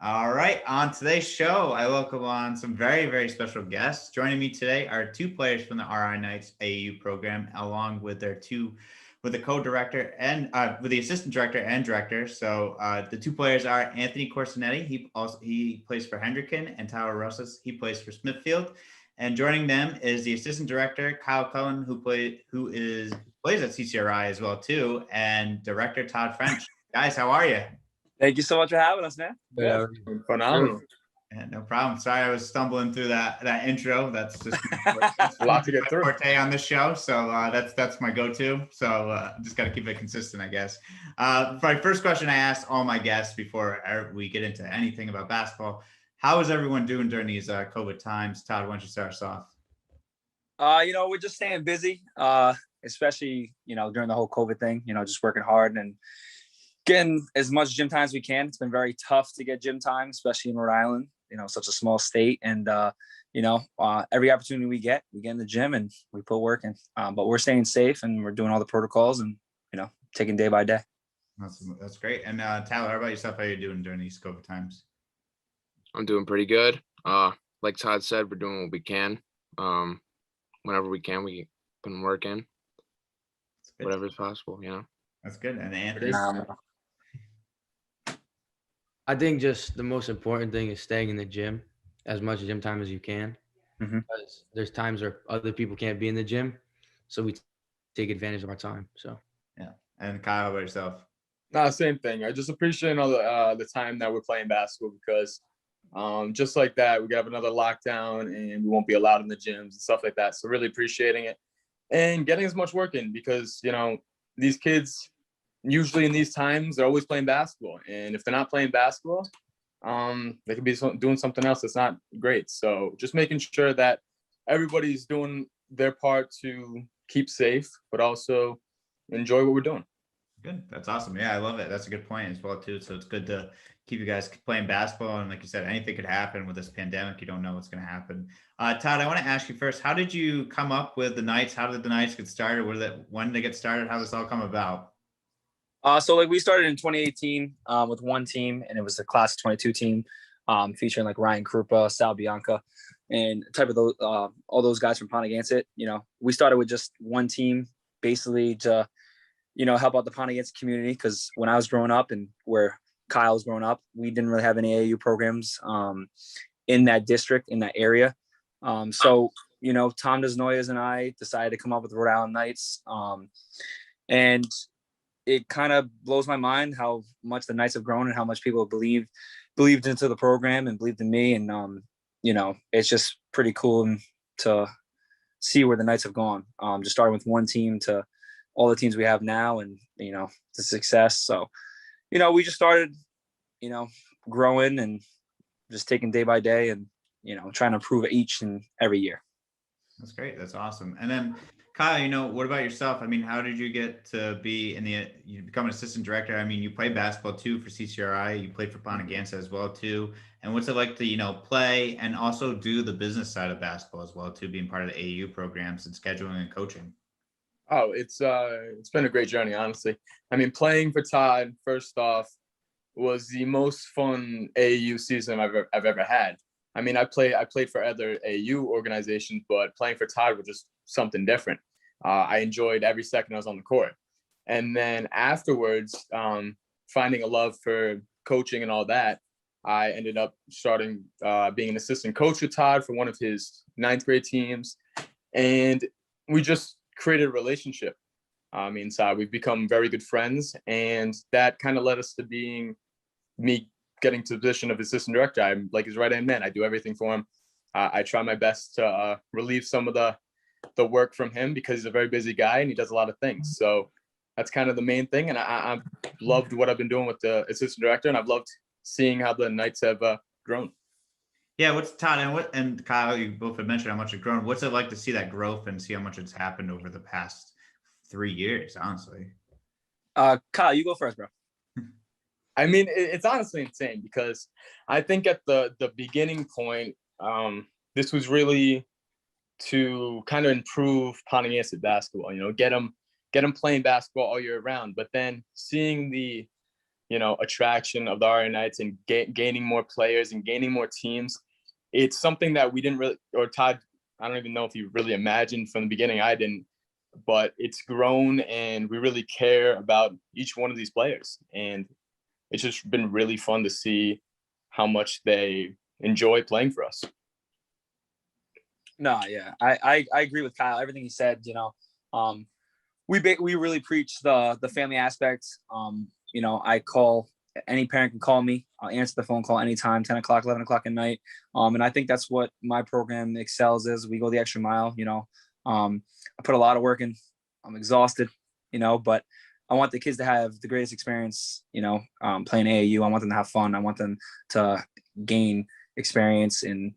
All right, on today's show, I welcome on some very, very special guests. Joining me today are two players from the RI Knights AAU program, along with with the co-director and with the assistant director and director. So the two players are Anthony Corsinetti. He plays for Hendricken, and Tyler Russas. He plays for Smithfield. And joining them is the assistant director Cullen, who plays at CCRI as well too, and director Todd French. Guys, how are you? Thank you so much for having us, man. Yeah, phenomenal. Yeah, no problem. Sorry, I was stumbling through that intro. That's just A lot to get through. forte on this show, so that's my go-to. So just got to keep it consistent, I guess. For my first question, I asked all my guests before we get into anything about basketball. How is everyone doing during these COVID times? Todd, why don't you start us off? We're just staying busy, especially during the whole COVID thing. Just working hard and getting as much gym time as we can. It's been very tough to get gym time, especially in Rhode Island. Such a small state, and every opportunity we get in the gym and we put work in. But we're staying safe and we're doing all the protocols and taking day by day. That's great. And Tyler, how about yourself? How are you doing during these COVID times? I'm doing pretty good. Like Todd said, we're doing what we can. Whenever we can, we put work in. Whatever is possible, That's good. And Anthony? I think just the most important thing is staying in the gym as much gym time as you can. Mm-hmm. Because there's times where other people can't be in the gym, so we take advantage of our time. So yeah. And Kyle, how about yourself? Same thing. I just appreciate all the time that we're playing basketball because just like that, we have another lockdown and we won't be allowed in the gyms and stuff like that. So really appreciating it and getting as much work in because, these kids usually in these times, they're always playing basketball. And if they're not playing basketball, they could be doing something else that's not great. So just making sure that everybody's doing their part to keep safe, but also enjoy what we're doing. Good. That's awesome. Yeah, I love it. That's a good point as well, too. So it's good to keep you guys playing basketball. And like you said, anything could happen with this pandemic. You don't know what's going to happen. Todd, I want to ask you first, how did you come up with the Knights? How did the Knights get started? When did they get started? How did this all come about? So we started in 2018 with one team, and it was the class of 22 team featuring like Ryan Krupa, Sal Bianca, and type of those all those guys from Pontiac. We started with just one team basically to help out the Pontiac community because when I was growing up and where Kyle was growing up, we didn't really have any AAU programs in that district, in that area. So Tom Desnoyers and I decided to come up with Rhode Island Knights. And it kind of blows my mind how much the Knights have grown and how much people believed into the program and believed in me. And, it's just pretty cool to see where the Knights have gone. Just starting with one team to all the teams we have now and, the success. So, we just started, growing and just taking day by day and, trying to improve each and every year. That's great. That's awesome. And then Kyle, what about yourself? I mean, how did you get to be you become an assistant director? I mean, you played basketball too for CCRI. You played for Pontiac as well too. And what's it like to, play and also do the business side of basketball as well too, being part of the AAU programs and scheduling and coaching? Oh, it's been a great journey, honestly. I mean, playing for Todd, first off, was the most fun AAU season I've ever had. I mean, I played for other AAU organizations, but playing for Todd was just something different. I enjoyed every second I was on the court. And then afterwards, finding a love for coaching and all that, I ended up starting being an assistant coach with Todd for one of his 9th grade teams. And we just created a relationship inside. We've become very good friends. And that kind of led us to being me getting to the position of assistant director. I'm like his right-hand man. I do everything for him. I try my best to relieve some of the work from him because he's a very busy guy and he does a lot of things. So that's kind of the main thing. And I've loved what I've been doing with the assistant director, and I've loved seeing how the Knights have grown. Yeah, what's Todd and Kyle, you both have mentioned how much it's grown. What's it like to see that growth and see how much it's happened over the past 3 years, honestly? Kyle, you go first, bro. I mean, it's honestly insane because I think at the beginning point, this was really to kind of improve Pontiac basketball, get them playing basketball all year round. But then seeing the attraction of the RA Knights and gaining more players and gaining more teams. It's something that we didn't really, or Todd, I don't even know if he really imagined from the beginning. I didn't, but it's grown and we really care about each one of these players. And it's just been really fun to see how much they enjoy playing for us. No, yeah, I agree with Kyle. Everything he said, we really preach the family aspect. Any parent can call me. I'll answer the phone call anytime, 10 o'clock, 11 o'clock at night. And I think that's what my program excels is. We go the extra mile, I put a lot of work in. I'm exhausted, but I want the kids to have the greatest experience, playing AAU. I want them to have fun. I want them to gain experience in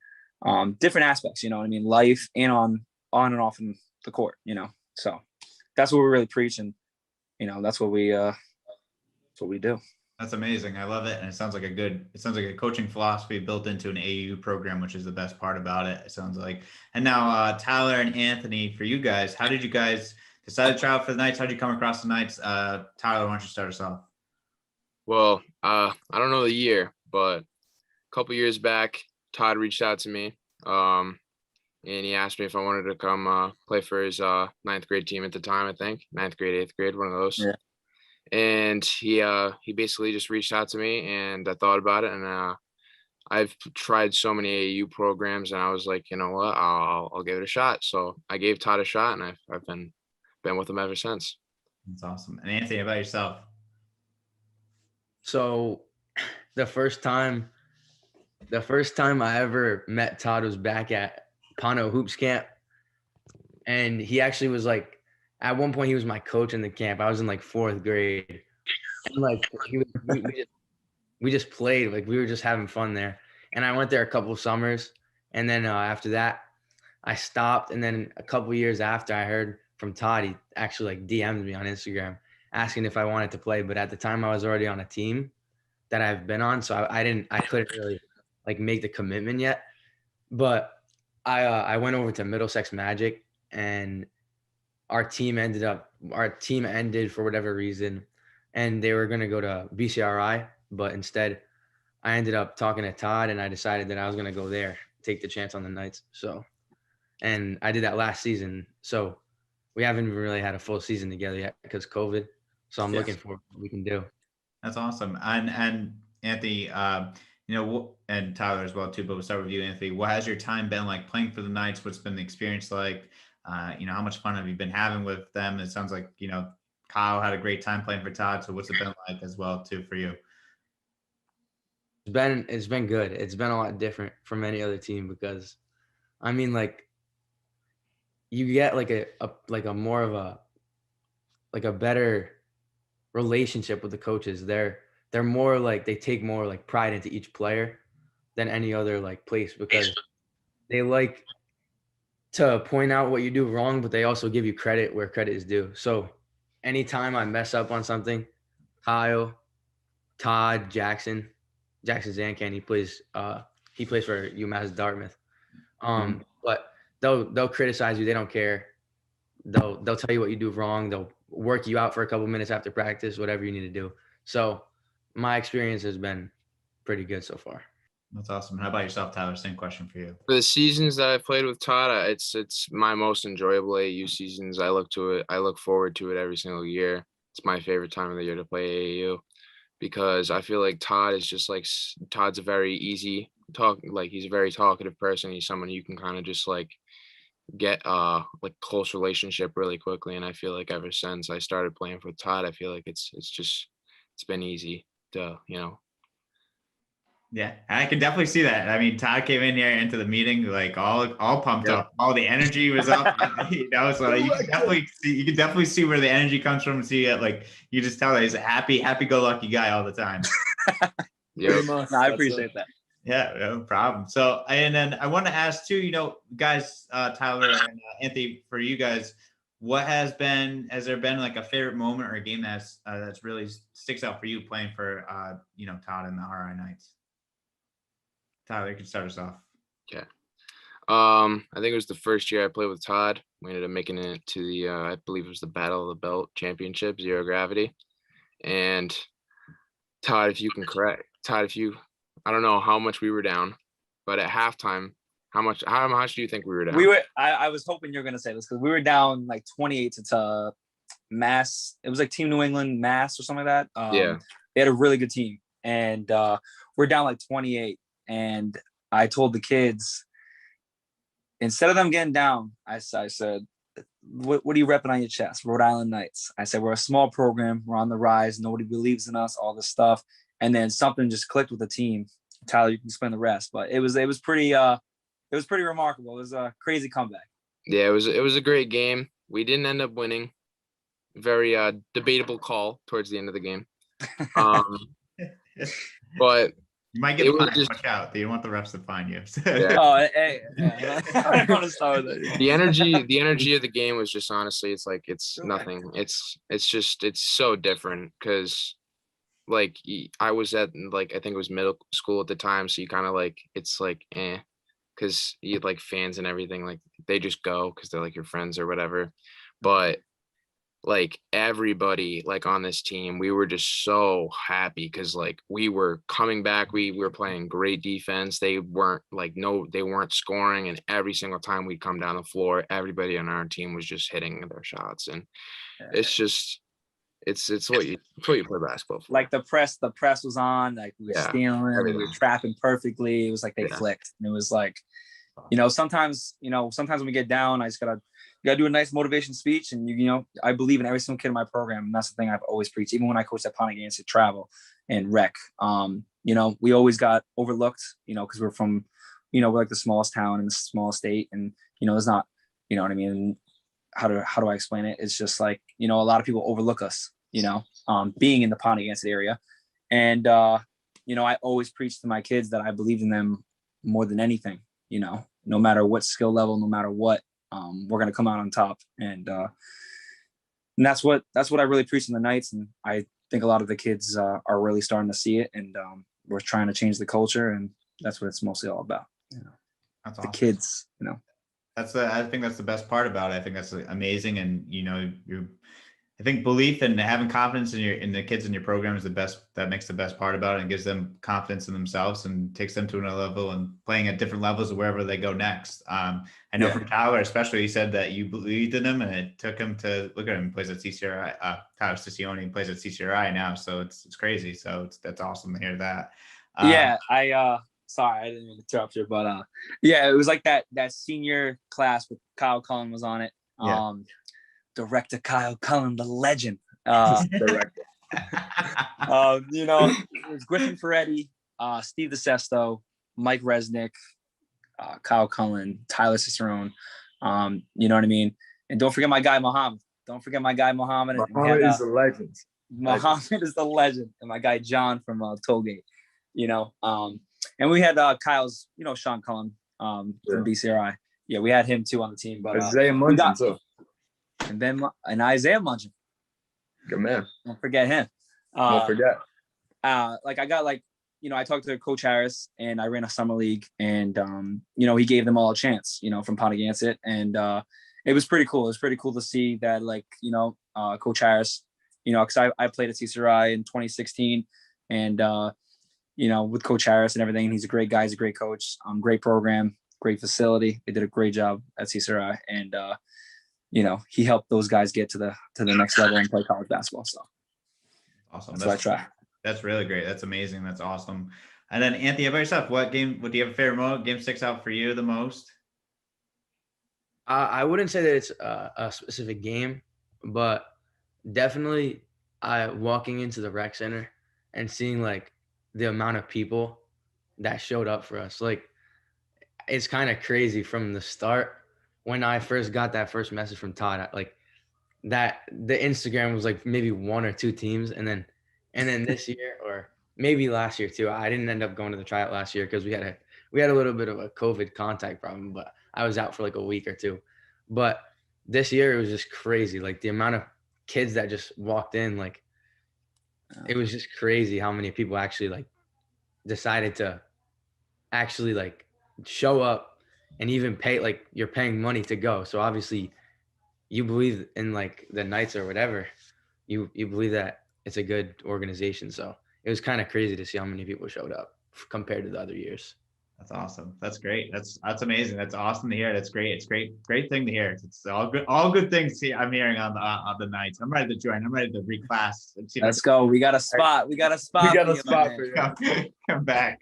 different aspects, life and on and off in the court, so that's what we really preach. And, that's what we do. That's amazing. I love it. And it sounds like a coaching philosophy built into an AAU program, which is the best part about it. It sounds like. And now Tyler and Anthony, for you guys, how did you guys decide to try out for the Knights? How did you come across the Knights? Tyler, why don't you start us off? Well, I don't know the year, but a couple years back, Todd reached out to me. And he asked me if I wanted to come play for his ninth grade team at the time, I think. Ninth grade, 8th grade, one of those. Yeah. And he basically just reached out to me, and I thought about it, and I've tried so many AAU programs, and I was like, you know what, I'll give it a shot. So I gave Todd a shot, and I've been with him ever since. That's awesome. And Anthony, about yourself? So the first time I ever met Todd was back at Pano Hoops Camp. And he actually was like, at one point he was my coach in the camp. I was in like 4th grade. And like we just played, like we were just having fun there. And I went there a couple of summers. And then after that, I stopped. And then a couple of years after, I heard from Todd, he actually like DM'd me on Instagram asking if I wanted to play. But at the time I was already on a team that I've been on. So I couldn't really like make the commitment yet. But I went over to Middlesex Magic, and our team ended for whatever reason, and they were going to go to BCRI, but instead I ended up talking to Todd, and I decided that I was going to go there, take the chance on the Knights. So, and I did that last season. So we haven't even really had a full season together yet because COVID. So I'm looking for what we can do. That's awesome. And Anthony, and Tyler as well too, but we'll start with you, Anthony. What has your time been like playing for the Knights? What's been the experience like? How much fun have you been having with them? It sounds like, Kyle had a great time playing for Todd. So what's it been like as well too for you? It's been good. It's been a lot different from any other team because, I mean, like, you get like a more of a better relationship with the coaches. They're more like, they take more like pride into each player than any other like place because they like to point out what you do wrong, but they also give you credit where credit is due. So anytime I mess up on something, Kyle, Todd, Jackson Zancan, he plays for UMass Dartmouth. But they'll criticize you. They don't care. They'll tell you what you do wrong. They'll work you out for a couple minutes after practice, whatever you need to do. So my experience has been pretty good so far. That's awesome. How about yourself, Tyler? Same question for you. For the seasons that I played with Todd, it's my most enjoyable AAU seasons. I look forward to it every single year. It's my favorite time of the year to play AAU because I feel like Todd's a very easy talk. Like he's a very talkative person. He's someone you can kind of just like get like close relationship really quickly. And I feel like ever since I started playing for Todd, I feel like it's been easy to, Yeah, I can definitely see that. I mean, Todd came in here into the meeting like all pumped up, all the energy was up. So you can definitely see where the energy comes from. See it, like you just tell that he's a happy-go-lucky guy all the time. Yeah, No, I appreciate that. Yeah, no problem. So, and then I want to ask too, guys, Tyler and Anthony, for you guys, has there been like a favorite moment or a game that's really sticks out for you playing for Todd and the RI Knights? Tyler, you can start us off. Yeah. I think it was the first year I played with Todd. We ended up making it to the I believe it was the Battle of the Belt Championship, Zero Gravity. And Todd, if you can correct. Todd, I don't know how much we were down, but at halftime, how much do you think we were down? I was hoping you were going to say this because we were down like 28 to Mass. It was like Team New England, Mass or something like that. Yeah. They had a really good team. And we're down like 28. And I told the kids, instead of them getting down, I said, what are you repping on your chest? Rhode Island Knights. I said, we're a small program. We're on the rise. Nobody believes in us, all this stuff. And then something just clicked with the team. Tyler, you can explain the rest. But it was pretty remarkable. It was a crazy comeback. Yeah, it was a great game. We didn't end up winning. Very debatable call towards the end of the game. But you might get fined. Watch out. You don't want the refs to fine you. Yeah. Oh, hey, I don't want to start with that. The energy of the game was just honestly, it's like it's nothing. It's so different because like I was at like I think it was middle school at the time, so you kind of like it's like because you like fans and everything, like they just go because they're like your friends or whatever. But like everybody like on this team, we were just so happy because like we were coming back, we were playing great defense. They weren't scoring, and every single time we'd come down the floor, everybody on our team was just hitting their shots, and it's just it's what you play basketball for. Like the press was on, like we were stealing, we were trapping perfectly. It was like they clicked, and it was like, sometimes when we get down, I just gotta do a nice motivation speech, and I believe in every single kid in my program, and that's the thing I've always preached. Even when I coached at Pontiac travel and rec, we always got overlooked, because we're from, we're like the smallest town in the smallest state, and there's not, you know what I mean. How do I explain it? It's just like, a lot of people overlook us, being in the Pontiac area, and I always preach to my kids that I believe in them more than anything. No matter what skill level, no matter what. We're going to come out on top. And that's what I really preach in the Knights. And I think a lot of the kids are really starting to see it. And we're trying to change the culture. And that's what it's mostly all about. That's the awesome. Kids, I think that's the best part about it. I think that's amazing. And, I think belief and having confidence in the kids in your program is that makes the best part about it, and gives them confidence in themselves and takes them to another level and playing at different levels of wherever they go next. I know from Tyler, especially, he said that you believed in him, and it took him to look at him. He plays at CCRI, Tyler Sticioni plays at CCRI now. So it's crazy. So that's awesome to hear that. Sorry, I didn't mean to interrupt you, but it was like that senior class with Kyle Cullen was on it. Director Kyle Cullen, the legend. Director. It was Griffin Ferretti, Steve DeSesto, Mike Resnick, Kyle Cullen, Tyler Cicerone. You know what I mean? And don't forget my guy Muhammad. Muhammad is the legend. Muhammad is the legend. And my guy John from Tollgate. And we had Kyle's, Sean Cullen from BCRI. Yeah, we had him too on the team. But Isaiah Munson too. And Isaiah Munson. Good man. Don't forget him. Don't forget. I talked to Coach Harris, and I ran a summer league, and he gave them all a chance, from Pontiac, and it was pretty cool. It was pretty cool to see that, Coach Harris, because I played at CCRI in 2016, and with Coach Harris and everything. He's a great guy. He's a great coach. Great program, great facility. They did a great job at CCRI, and he helped those guys get to the next level and play college basketball. So awesome. That's what I try. That's really great. That's amazing. That's awesome. And then Anthony, how about yourself? What do you have a favorite moment? Game sticks out for you the most? I wouldn't say that it's a specific game, but definitely walking into the rec center and seeing the amount of people that showed up for us. It's kind of crazy from the start. When I first got that first message from Todd, the Instagram was maybe one or two teams, and then this year, or maybe last year too. I didn't end up going to the tryout last year because we had a little bit of a COVID contact problem, but I was out for a week or two. But this year it was just crazy, the amount of kids that just walked in, it was just crazy how many people actually decided to actually show up. And even pay, you're paying money to go. So obviously you believe in the Knights or whatever. You believe that it's a good organization. So it was kind of crazy to see how many people showed up compared to the other years. That's awesome. That's great. That's amazing. That's awesome to hear. That's great. It's great thing to hear. It's all good things I'm hearing on the nights. I'm ready to join. I'm ready to reclass. Let's go. We got a spot. We got a spot. We got a for you, my spot man. for you. come back.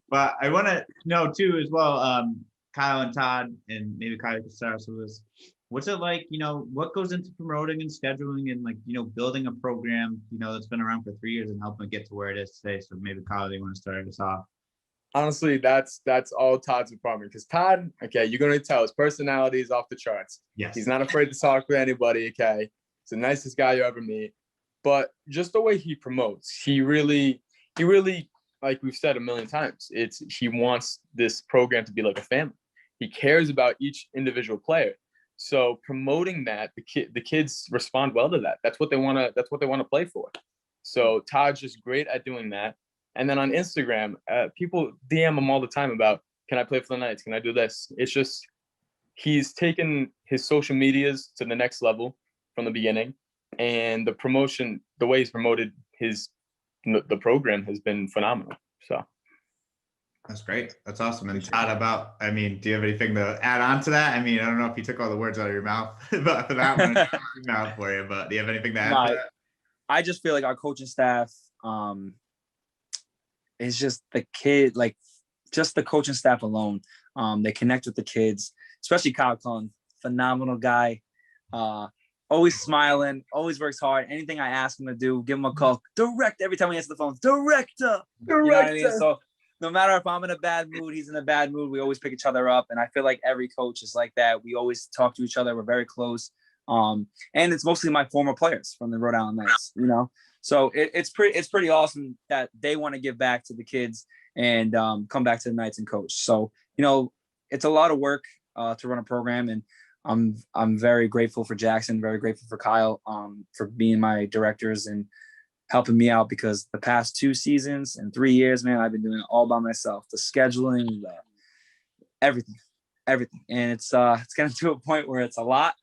But I want to know too as well, Kyle and Todd, and maybe Kyle can start us with this. What's it like, what goes into promoting and scheduling and like, building a program, that's been around for 3 years and helping it get to where it is today. So maybe Kyle, you want to start us off? Honestly, that's all Todd's department, because Todd, okay, you're gonna tell his personality is off the charts. Yes. He's not afraid to talk with anybody. Okay, he's the nicest guy you ever meet. But just the way he promotes, he really, like we've said a million times, he wants this program to be like a family. He cares about each individual player. So promoting that, the kids respond well to that. That's what they want to play for. So Todd's just great at doing that. And then on Instagram, people DM him all the time about, can I play for the Knights? Can I do this? It's just, he's taken his social medias to the next level from the beginning. And the way he's promoted the program has been phenomenal. So. That's great. That's awesome. And Todd, do you have anything to add on to that? I don't know if you took all the words out of your mouth, but for that one, mouth for you, but do you have anything to add to that? I just feel like our coaching staff, it's just the kid, like just the coaching staff alone. They connect with the kids, especially Kyle Cullen, phenomenal guy. Always smiling, always works hard. Anything I ask him to do, give him a call. Direct every time he answers the phone. Director. You know what I mean? So no matter if I'm in a bad mood, he's in a bad mood, we always pick each other up. And I feel like every coach is like that. We always talk to each other. We're very close. And it's mostly my former players from the Rhode Island Knights, So it's pretty awesome that they want to give back to the kids and come back to the Knights and coach. So, it's a lot of work to run a program, and I'm very grateful for Jackson, very grateful for Kyle for being my directors and helping me out, because the past 2 seasons and 3 years, man, I've been doing it all by myself. The scheduling, everything. And it's getting to a point where it's a lot,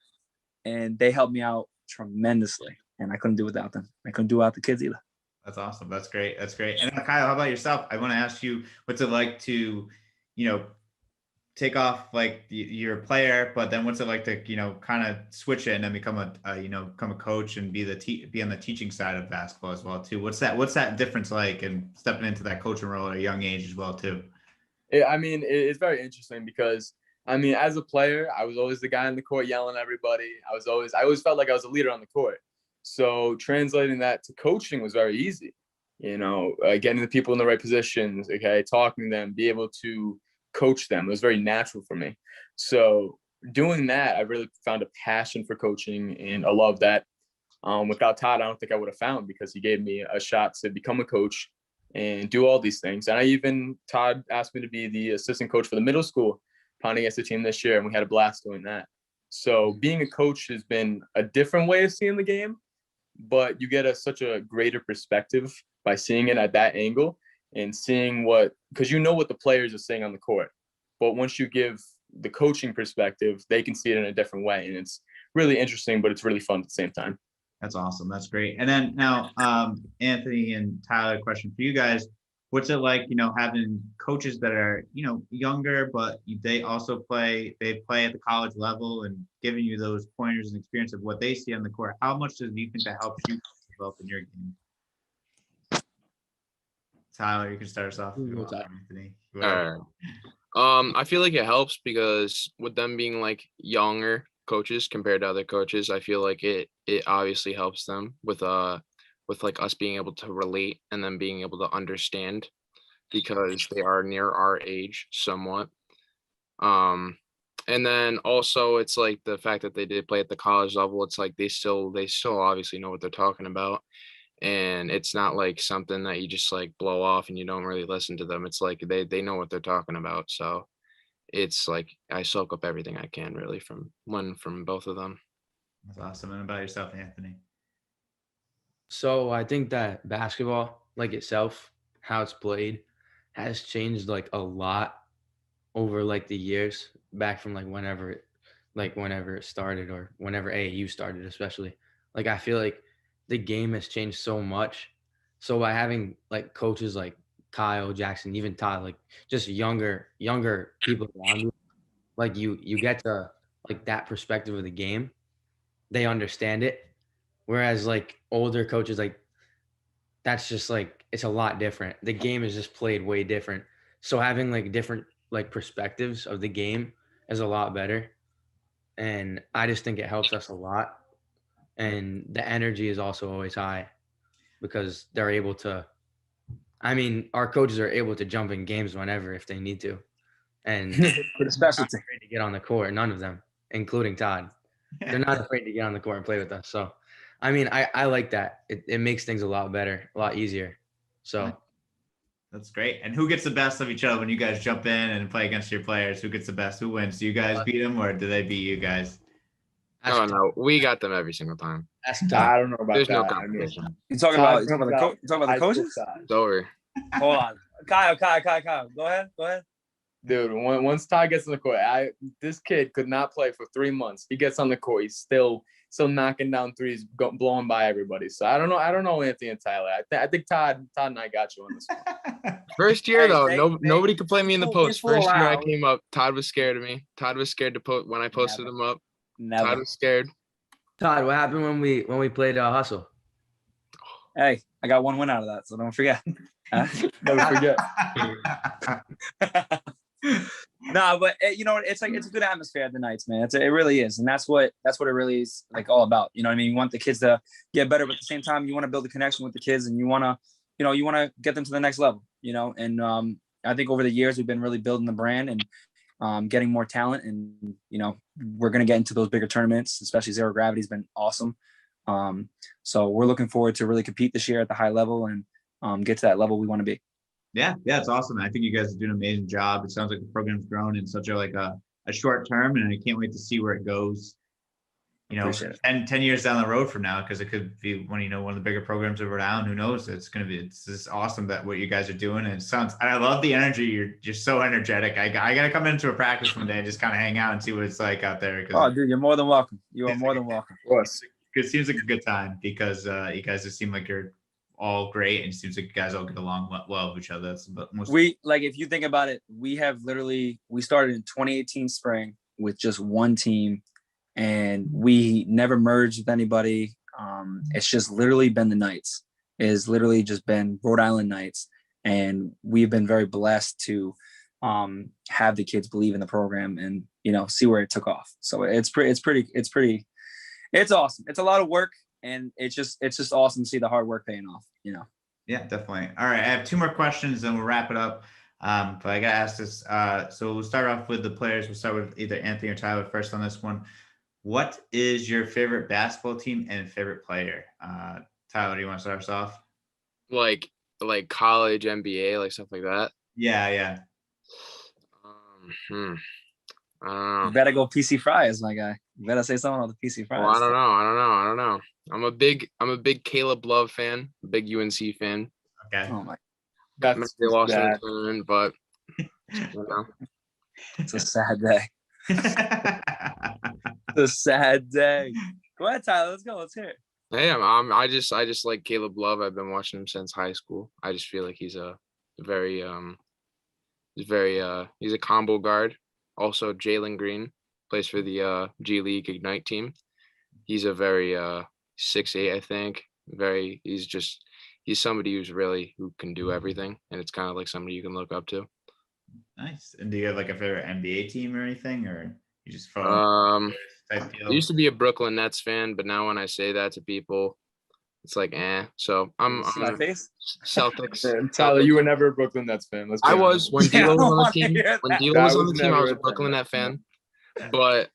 and they helped me out tremendously. And I couldn't do it without them. I couldn't do it without the kids either. That's awesome. That's great. And Kyle, how about yourself? I want to ask you, what's it like to, take off like you're a player, but then what's it like to, kind of switch it and then become a coach and be on the teaching side of basketball as well too? What's that difference like, and stepping into that coaching role at a young age as well too? It's very interesting because as a player, I was always the guy on the court yelling at everybody. I always felt like I was a leader on the court. So translating that to coaching was very easy, getting the people in the right positions, okay, talking to them, be able to coach them. It was very natural for me. So doing that, I really found a passion for coaching and a love that without Todd, I don't think I would have found, because he gave me a shot to become a coach and do all these things. And Todd asked me to be the assistant coach for the middle school Pontiac team this year, and we had a blast doing that. So being a coach has been a different way of seeing the game, but you get such a greater perspective by seeing it at that angle and seeing because what the players are saying on the court. But once you give the coaching perspective, they can see it in a different way. And it's really interesting, but it's really fun at the same time. That's awesome. That's great. And then now, Anthony and Tyler, question for you guys. What's it like, having coaches that are, younger, but they play at the college level and giving you those pointers and experience of what they see on the court? How much do you think that helps you develop in your game? Tyler, you can start us off. Anthony. I feel like it helps because with them being like younger coaches compared to other coaches, I feel like it obviously helps them with like us being able to relate and then being able to understand, because they are near our age somewhat. And then also it's like the fact that they did play at the college level, it's like they still obviously know what they're talking about. And it's not like something that you just like blow off and you don't really listen to them. It's like they know what they're talking about. So it's like I soak up everything I can really from both of them. That's awesome. And about yourself, Anthony? So I think that basketball, like itself, how it's played, has changed like a lot over like the years, back from whenever it started, or whenever AAU started, especially. Like I feel like the game has changed so much So by having like coaches like Kyle, Jackson, even Todd, like just younger people around you, like you get to like that perspective of the game. They understand it. Whereas like older coaches, like that's just like it's a lot different. The game is just played way different. So having like different like perspectives of the game is a lot better. And I just think it helps us a lot. And the energy is also always high because they're able to, I mean, our coaches are able to jump in games whenever if they need to. And For the not specialty. afraid to get on the court, none of them, including Todd. They're not afraid to get on the court and play with us. So, I mean, I like that. It makes things a lot better, a lot easier. So That's great. And who gets the best of each other when you guys jump in and play against your players? Who gets the best? Who wins? Do you guys beat them or do they beat you guys? No, we got them every single time. That's I tough. don't know about There's that. no I mean, competition. You talking Todd about the comes you talking about high the school coaches? size. It's over. Hold on, Kyle. Go ahead. Dude, once Todd gets on the court, this kid could not play for 3 months. He gets on the court, he's still knocking down threes, blowing by everybody. So I don't know Anthony and Tyler. I think Todd and I got you on this one. First year Hey, though, nobody could play me in the post. fool First year I out. came up, Todd was scared of me. Todd was scared to put when I posted him up. Todd Never. was scared. Todd, what happened when we played Hustle? Hey, I got one win out of that, so don't forget. Never forget. No, but you know, it's like it's a good atmosphere at the nights, man. It really is, and that's what it really is like all about. You know what I mean? You want the kids to get better, but at the same time, you want to build a connection with the kids, and you want to get them to the next level. You know, and I think over the years we've been really building the brand and getting more talent, and you know, we're gonna get into those bigger tournaments, especially Zero Gravity's been awesome. So we're looking forward to really compete this year at the high level and get to that level we want to be. Yeah, it's awesome. I think you guys are doing an amazing job. It sounds like the program's grown in such a short term, and I can't wait to see where it goes. You know, 10 years down the road from now, because it could be one of the bigger programs of Rhode Island. Who knows? It's just awesome that what you guys are doing. And I love the energy. You're so energetic. I gotta come into a practice one day and just kind of hang out and see what it's like out there. Oh, dude, you're more than welcome. You are more than welcome. Of course. It seems like a good time because you guys just seem like you're all great, and it seems like you guys all get along well with each other. That's most. If you think about it, we started in 2018 spring with just one team, and we never merged with anybody. It's just literally been the Knights. It's literally just been Rhode Island Knights, and we've been very blessed to have the kids believe in the program and see where it took off. So it's awesome. It's a lot of work. And it's just awesome to see the hard work paying off, Yeah, definitely. All right, I have 2 more questions, and we'll wrap it up. But I gotta ask this. So we'll start off with the players. We'll start with either Anthony or Tyler first on this one. What is your favorite basketball team and favorite player? Tyler, do you want to start us off? Like college, NBA, like stuff like that. Yeah. You better go PC Friars, my guy. You better say something about the PC Friars. Well, I don't know. I'm a big Caleb Love fan, a big UNC fan. Okay. Oh my! They lost in the tournament, but it's a sad day. It's a sad day. Go ahead, Tyler. Let's go. Let's hear it. Hey, I just like Caleb Love. I've been watching him since high school. I just feel like he's a very he's a combo guard. Also, Jalen Green plays for the G League Ignite team. He's a very 6'8", I think. He's somebody who can do everything, and it's kind of like somebody you can look up to. Nice. And do you have like a favorite NBA team or anything, or you just follow type deal? I used to be a Brooklyn Nets fan, but now when I say that to people, it's like So I'm Celtics. Tyler, you were never a Brooklyn Nets fan. I was when D'Lo was on the team. When D'Lo was on the team, I was a Brooklyn Nets fan. But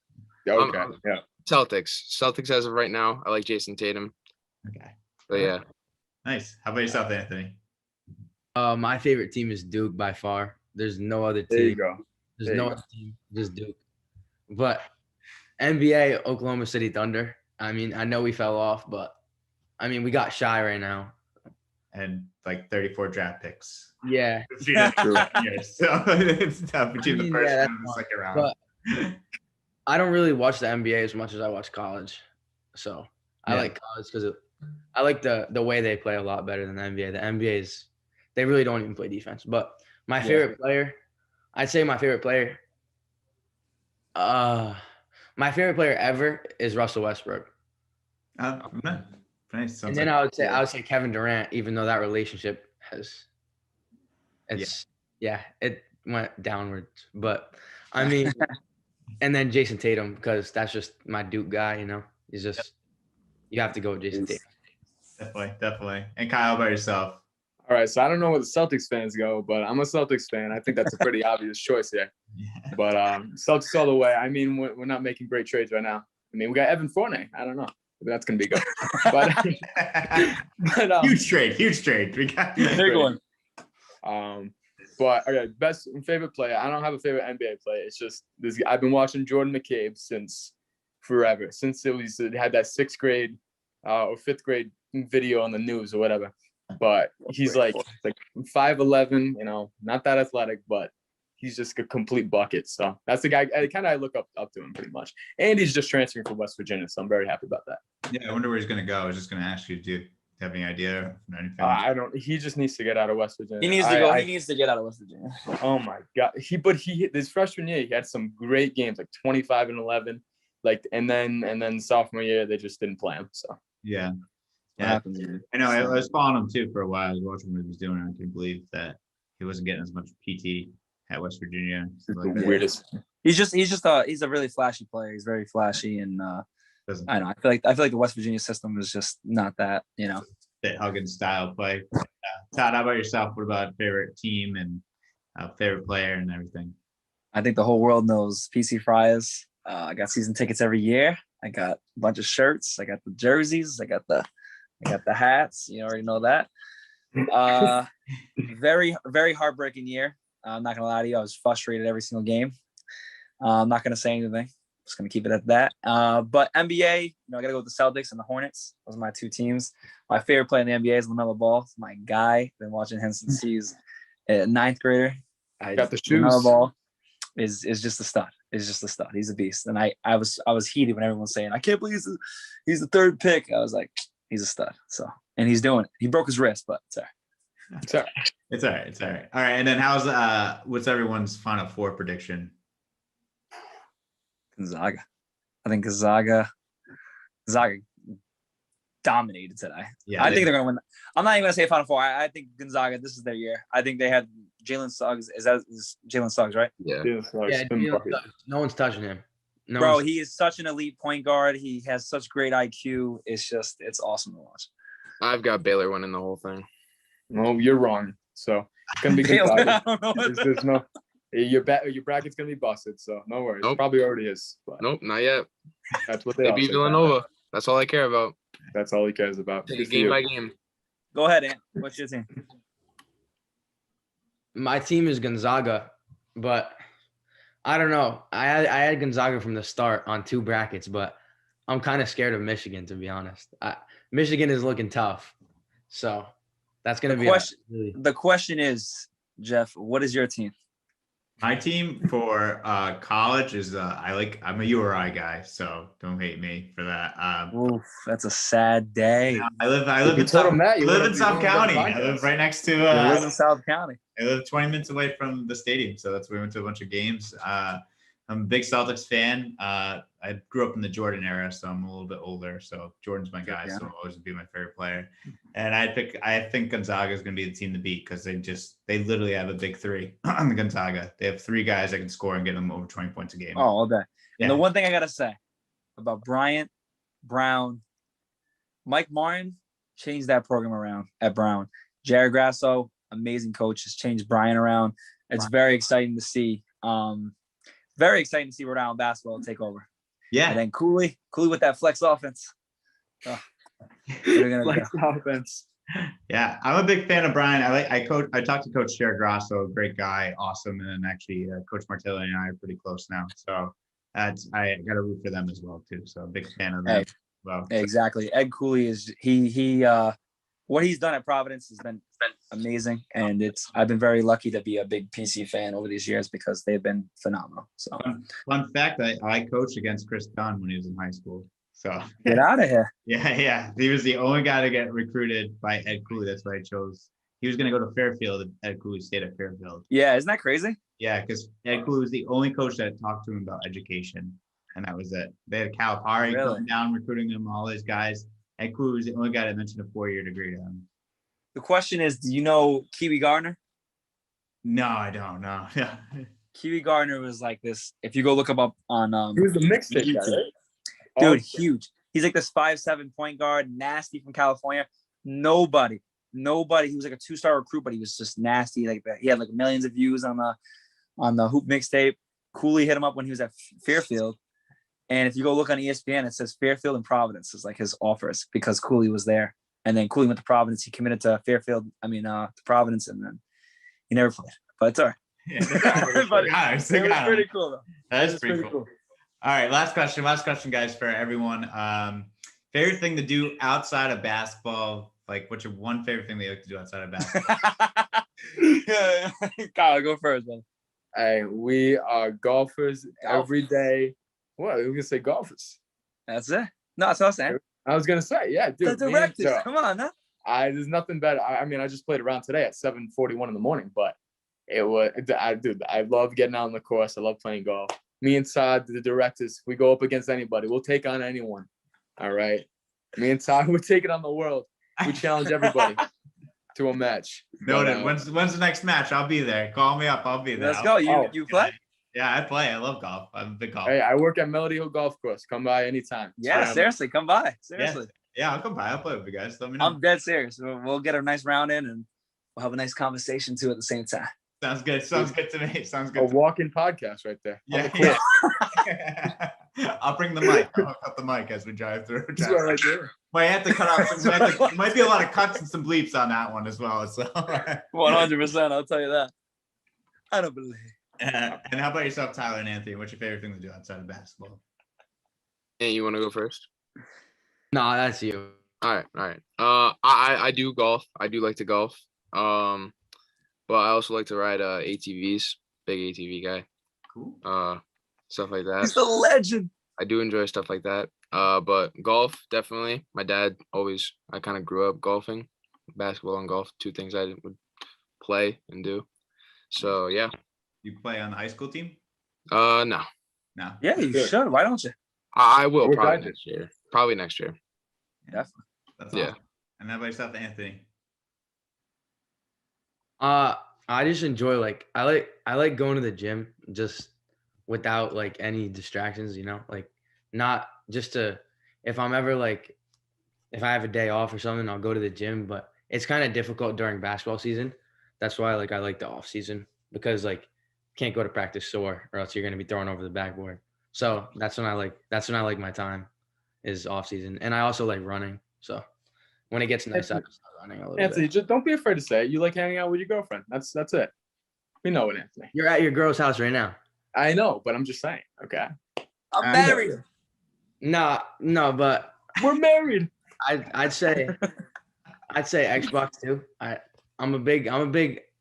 okay, yeah. Celtics as of right now. I like Jason Tatum. Okay. But yeah. Nice. How about yourself, Anthony? My favorite team is Duke by far. There's no other team. There you go. There's no other team, just Duke. But NBA, Oklahoma City Thunder. I mean, I know we fell off, but I mean, we got shy right now. And like 34 draft picks. Yeah. Years, so it's tough between the first and the second round. But I don't really watch the NBA as much as I watch college. So I like college because I like the way they play a lot better than the NBA. The NBA they really don't even play defense. But my favorite player, I'd say my favorite player ever is Russell Westbrook. Nice. And then I would say Kevin Durant, even though that relationship it went downwards. But I mean, and then Jason Tatum, because that's just my Duke guy, He's just you have to go with Jason Tatum. Definitely. And Kyle, how about yourself? All right, so I don't know where the Celtics fans go, but I'm a Celtics fan. I think that's a pretty obvious choice here. Yeah. But Celtics all the way. I mean, we're not making great trades right now. I mean, we got Evan Fournier. I don't know. That's gonna be good. But huge trade. We got big one. But okay, best and favorite player. I don't have a favorite NBA player. It's just this. I've been watching Jordan McCabe since forever. Since it had that 6th grade or 5th grade video on the news or whatever. But he's like 5'11", not that athletic, but he's just a complete bucket. So that's the guy I look up to him pretty much. And he's just transferring from West Virginia, so I'm very happy about that. Yeah, I wonder where he's gonna go. I was just gonna ask you, do you have any idea? I don't. He just needs to get out of West Virginia. He needs to go. He needs to get out of West Virginia. Oh my God. His freshman year, he had some great games, like 25 and 11. And then sophomore year, they just didn't play him. So yeah. I know. I was following him too for a while. I was watching what he was doing. I couldn't believe that he wasn't getting as much PT at West Virginia. The weirdest. He's a really flashy player. He's very flashy, and I know. I feel like the West Virginia system is just not that. That Huggins style play. Todd, how about yourself? What about favorite team and favorite player and everything? I think the whole world knows PC Friars. I got season tickets every year. I got a bunch of shirts. I got the jerseys. I got the hats. You already know that. Very, very heartbreaking year. I'm not gonna lie to you. I was frustrated every single game. I'm not gonna say anything. Just gonna keep it at that. But NBA, I gotta go with the Celtics and the Hornets. Those are my 2 teams. My favorite player in the NBA is LaMelo Ball. It's my guy. Been watching him since he's a 9th grader. Got the shoes. LaMelo Ball is just a stud. He's a beast. And I was heated when everyone was saying, I can't believe he's the 3rd pick. I was like, he's a stud. So, and he's doing it. He broke his wrist, but it's all right. It's all right. All right. And then what's everyone's Final Four prediction? Gonzaga. I think Gonzaga dominated today. Yeah, I think they're going to win. I'm not even going to say Final Four. I think Gonzaga, this is their year. I think they had Jalen Suggs. Is Jalen Suggs, right? Yeah. No one's touching him. He is such an elite point guard. He has such great IQ. It's awesome to watch. I've got Baylor winning the whole thing. No, you're wrong. So it's gonna be Baylor, I don't know. Your bracket's gonna be busted. So no worries. Nope. Probably already is. But Nope, not yet. That's what they beat Villanova. That's all I care about. That's all he cares about. Take it game by game. Go ahead, Ant. What's your team? My team is Gonzaga, but I don't know. I had Gonzaga from the start on 2 brackets, but I'm kind of scared of Michigan, to be honest. Michigan is looking tough, so that's going to be the question is, Jeff, what is your team? My team for college is I'm a URI guy, so don't hate me for that. Oof, that's a sad day. I live in South County. I live right next to. I live in South County. I live 20 minutes away from the stadium, so that's where we went to a bunch of games. I'm a big Celtics fan. I grew up in the Jordan era, so I'm a little bit older. So Jordan's my guy, so he'll always be my favorite player. And I think Gonzaga is going to be the team to beat because they literally have a big 3 on the Gonzaga. They have 3 guys that can score and get them over 20 points a game. Oh, all day. Yeah. And the one thing I gotta say about Bryant, Brown, Mike Martin changed that program around at Brown. Jared Grasso, amazing coach, has changed Bryant around. It's very exciting to see. Very exciting to see Rhode Island basketball take over. Yeah. And then Cooley with that flex offense. Flex offense. Yeah, I'm a big fan of Brian. I talked to Coach Jared Grasso, great guy, awesome, and then actually Coach Martelli and I are pretty close now. So I got to root for them as well too. So a big fan of them. Well, exactly. Ed Cooley is what he's done at Providence has been amazing, and I've been very lucky to be a big PC fan over these years because they've been phenomenal. So fun fact, I coached against Chris Dunn when he was in high school. So Get out of here. yeah. He was the only guy to get recruited by Ed Cooley. That's why I chose. He was going to go to Fairfield. Ed Cooley stayed at Fairfield. Yeah, isn't that crazy? Yeah, because Ed Cooley was the only coach that talked to him about education, and that was it. They had Calipari Really? coming down, recruiting him, all these guys. Ed Cooley was the only guy that mentioned a 4-year degree to him. The question is, do you know Kiwi Gardner? No, I don't know. Yeah. Kiwi Gardner was like this. If you go look him up on He was the mixtape guy, right? dude, huge. He's like this 5'7" point guard, nasty from California. Nobody. He was like a 2-star recruit, but he was just nasty like that. He had like millions of views on the Hoop mixtape. Cooley hit him up when he was at Fairfield. And if you go look on ESPN, it says Fairfield and Providence is like his offers because Cooley was there. And then Cooley went to Providence. He committed to to Providence, and then he never played. But it's all right. Yeah, But it was pretty cool though. That is pretty cool. All right, last question, guys, for everyone. Favorite thing to do outside of basketball? Like, what's your one favorite thing that you like to do outside of basketball? Yeah. Kyle, go first, man. Hey, we are golfers every day. What? We gonna say golfers. That's it. No, that's what I'm saying. I was gonna say, yeah, dude. The directors, come on, huh? There's nothing better. I mean, I just played around today at 7:41 in the morning, but I love getting out on the course. I love playing golf. Me and Todd, the directors, we go up against anybody. We'll take on anyone. All right. Me and Todd, we're taking on the world. We challenge everybody to a match. Noted. When's the next match? I'll be there. Call me up. I'll be there. Let's go. You play? Yeah, I play. I love golf. I'm a big golfer. Hey, I work at Melody Hill Golf Course. Come by anytime. Yeah, seriously, come by. Seriously. Yeah, I'll come by. I'll play with you guys. Let me know. I'm dead serious. We'll get a nice round in, and we'll have a nice conversation too at the same time. Sounds good. Sounds good to me. Sounds good. A walk-in podcast right there. Yeah. I'll bring the mic. I'll hook up the mic as we drive through. Right there. Might have to cut off some. Might be a lot of cuts and some bleeps on that one as well. So 100%. I'll tell you that. I don't believe. And how about yourself, Tyler and Anthony? What's your favorite thing to do outside of basketball? Hey, you want to go first? No, that's you. All right. I do golf. I do like to golf. But I also like to ride ATVs. Big ATV guy. Cool. Stuff like that. He's a legend. I do enjoy stuff like that. But golf, definitely. My dad I kind of grew up golfing. Basketball and golf, 2 things I would play and do. So, yeah. You play on the high school team? No. No. Yeah, you should. Why don't you? I will probably next year. Probably next year. Definitely. That's awesome. Yeah. And how about yourself, Anthony? I just enjoy I like going to the gym just without like any distractions, like not just if I'm ever if I have a day off or something, I'll go to the gym, but it's kind of difficult during basketball season. That's why I like the off season because can't go to practice sore or else you're going to be thrown over the backboard. So that's when I like my time is off season. And I also like running. So when it gets nice, I just start running a little Anthony, bit. just don't be afraid to say it. You like hanging out with your girlfriend. That's it. We know it, Anthony. You're at your girl's house right now. I know, but I'm just saying. Okay. I'm married. No, but we're married. I'd say Xbox too. I'm a big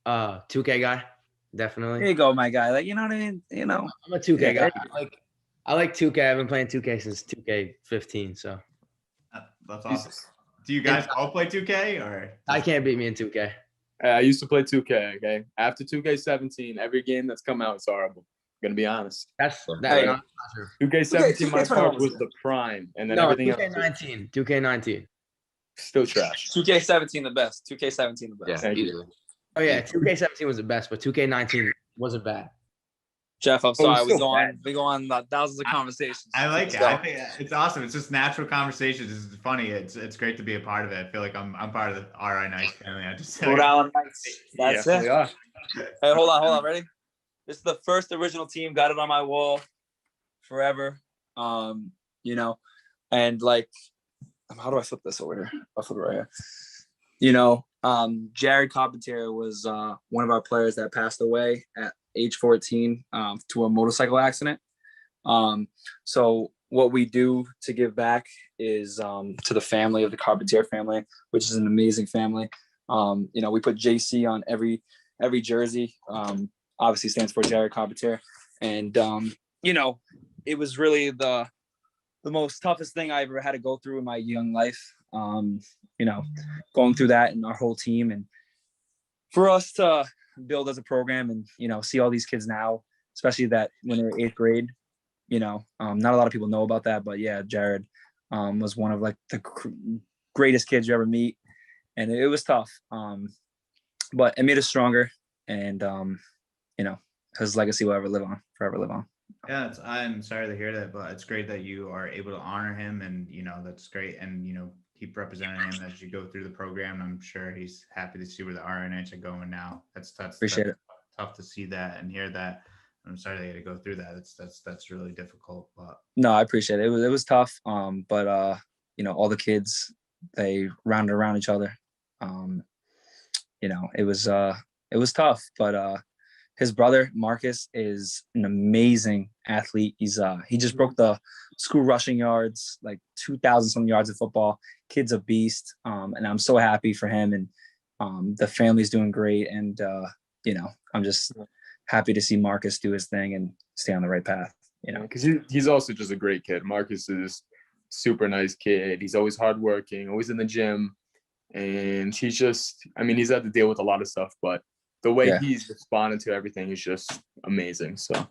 2K guy. Definitely. Here you go, my guy. You know what I mean? I'm a 2K guy. I like 2K. I've been playing 2K since 2K15. So that's awesome. Do you guys all play 2K or? I can't beat me in 2K. I used to play 2K. Okay. After 2K17, every game that's come out is horrible. I'm gonna be honest. That's not true. 2K17, my part was the prime, and then everything 2K19, else. 2K19. Still trash. 2K17 the best. 2K17 the best. Yeah, easily. Oh yeah, 2K17 was the best, but 2K19 wasn't bad. Jeff, I'm sorry. We go on thousands of conversations. I like it. I think it's awesome. It's just natural conversations. It's funny. It's great to be a part of it. I feel like I'm part of the RI Nice family. I just Rhode Island Knights. That's it. We are. Hey, hold on. Ready? This is the first original team. Got it on my wall forever. And how do I flip this over here? I'll flip it right here. Jared Carpentier was one of our players that passed away at age 14 to a motorcycle accident. So what we do to give back is to the family of the Carpentier family, which is an amazing family. We put JC on every jersey. Obviously stands for Jared Carpentier. And, it was really the the most toughest thing I ever had to go through in my young life. Going through that and our whole team, and for us to build as a program and, see all these kids now, especially that when they're 8th grade, not a lot of people know about that, but yeah, Jared was one of like the greatest kids you ever meet. And it was tough. But it made us stronger, and, his legacy will forever live on. Yeah, I'm sorry to hear that, but it's great that you are able to honor him, and that's great, and keep representing him as you go through the program. I'm sure he's happy to see where the RNH are going now. That's Appreciate it. Tough to see that and hear that. I'm sorry they had to go through that. That's really difficult. But no, I appreciate it. It was tough. But all the kids, they rounded around each other. It was tough, but his brother Marcus is an amazing athlete. He just broke the school rushing yards, like 2,000 some yards of football. Kid's a beast, and I'm so happy for him. And the family's doing great. And I'm just happy to see Marcus do his thing and stay on the right path. Because he's also just a great kid. Marcus is super nice kid. He's always hardworking, always in the gym, and he's had to deal with a lot of stuff, but the way he's responded to everything is just amazing. So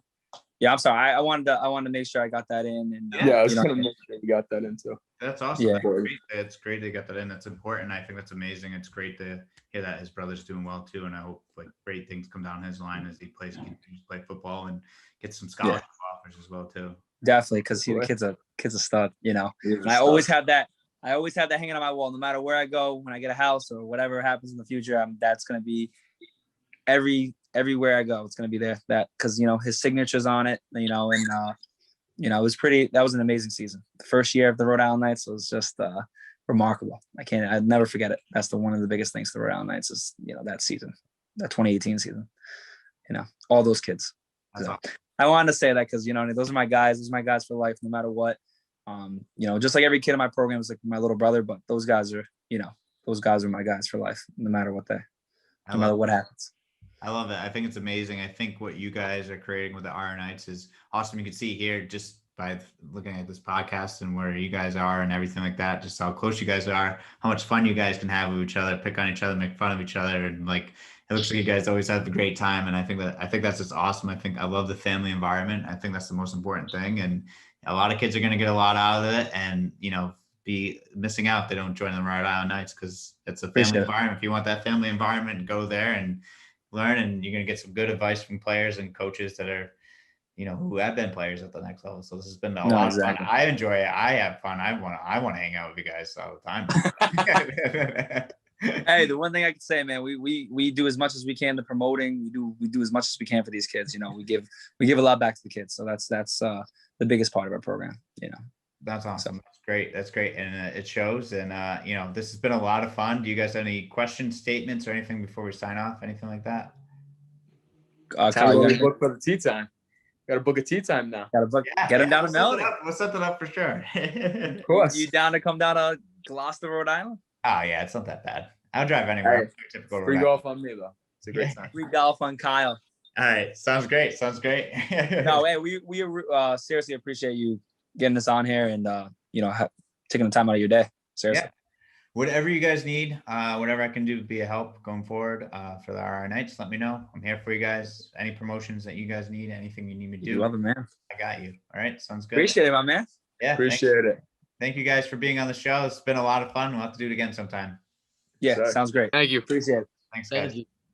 yeah, I'm sorry. I wanted to make sure I got that in. And I was gonna make sure you got that in too. That's awesome. Yeah. It's great to get that in. That's important. I think that's amazing. It's great to hear that his brother's doing well too. And I hope great things come down his line as he continues to play football and gets some scholarship offers as well too. Definitely, because the kid's a stud. And I always have that. I always have that hanging on my wall. No matter where I go, when I get a house or whatever happens in the future, that's gonna be everywhere I go. It's gonna be there. That because his signature's on it. And it was that was an amazing season. The first year of the Rhode Island Knights was just remarkable. I'd never forget it. That's one of the biggest things to the Rhode Island Knights is that season, that 2018 season. All those kids. So, I wanted to say that because those are my guys. Those are my guys for life, no matter what. Just like every kid in my program is like my little brother, but those guys are my guys for life, no matter what happens. I love it. I think it's amazing. I think what you guys are creating with the RN Knights is awesome. You can see here just by looking at this podcast and where you guys are and everything like that, just how close you guys are, how much fun you guys can have with each other, pick on each other, make fun of each other. And it looks like you guys always have a great time. And I think that's just awesome. I love the family environment. I think that's the most important thing. And a lot of kids are going to get a lot out of it and, be missing out if they don't join the Rhode Island Knights because it's a family environment. If you want that family environment, go there and learn, and you're going to get some good advice from players and coaches that are, who have been players at the next level. So this has been a lot of fun. I enjoy it. I have fun. I want to hang out with you guys all the time. Hey, the one thing I can say, man, we do as much as we can to promoting. We do as much as we can for these kids. We give a lot back to the kids. So that's the biggest part of our program. That's awesome. That's great. And it shows. And this has been a lot of fun. Do you guys have any questions, statements, or anything before we sign off? Anything like that? Kyle, we book for the tea time. Got to book a tea time now. Got to book. Get him down to Melody. We'll set that up for sure. Of course. You down to come down to Gloucester, Rhode Island? Oh yeah, it's not that bad. I'll drive anywhere. Right. Free golf on me though. It's a great time. Free golf on Kyle. All right, sounds great. No, hey, we seriously appreciate you getting us on here and taking the time out of your day. Seriously. Yeah. Whatever you guys need, whatever I can do to be a help going forward for the RR Knights, let me know. I'm here for you guys. Any promotions that you guys need, anything you need me to do. You love it, man. I got you. All right, sounds good. Appreciate it, my man. Yeah, appreciate it. Thank you guys for being on the show. It's been a lot of fun. We'll have to do it again sometime. Yeah, sounds great. Thank you. Appreciate it. Thanks, guys. Thank you.